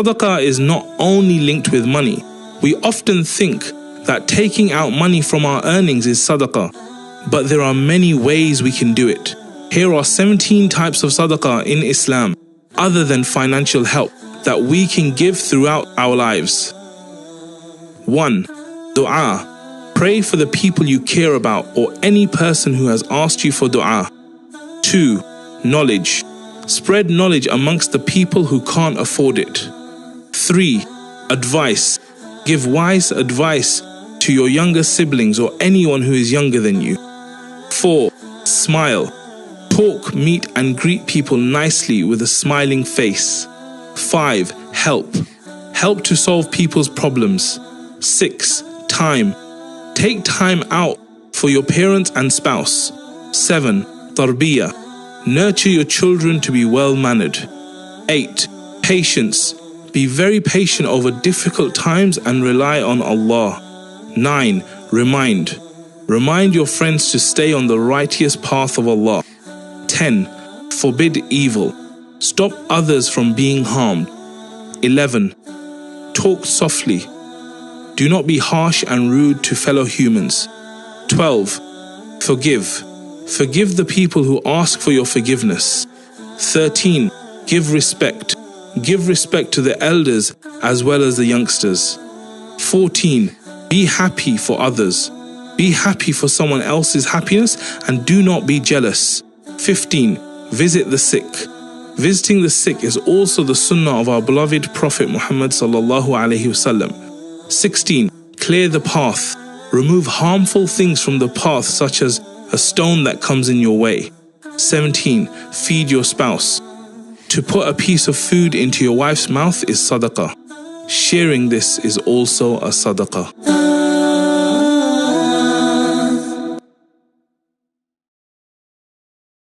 Sadaqah is not only linked with money. We often think that taking out money from our earnings is sadaqah, but there are many ways we can do it. Here are 17 types of sadaqah in Islam, other than financial help, that we can give throughout our lives. 1. Dua. Pray for the people you care about or any person who has asked you for dua. 2. Knowledge. Spread knowledge amongst the people who can't afford it. 3. Advice. Give wise advice to your younger siblings or anyone who is younger than you. 4. Smile. Talk, meet and greet people nicely with a smiling face. 5. Help. Help to solve people's problems. 6. Time. Take time out for your parents and spouse. 7. Tarbiyah. Nurture your children to be well-mannered. 8. Patience. Be very patient over difficult times and rely on Allah. 9. Remind. Remind your friends to stay on the righteous path of Allah. 10. Forbid evil. Stop others from being harmed. 11. Talk softly. Do not be harsh and rude to fellow humans. 12. Forgive. Forgive the people who ask for your forgiveness. 13. Give respect. Give respect to the elders as well as the youngsters. 14. Be happy for others. Be happy for someone else's happiness and do not be jealous. 15. Visit the sick. Visiting the sick is also the sunnah of our beloved Prophet Mohammed sallallahu alaihi wasallam. 16. Clear the path. Remove harmful things from the path, such as a stone that comes in your way. 17. Feed your spouse. To put a piece of food into your wife's mouth is sadaqah. Sharing this is also a sadaqah.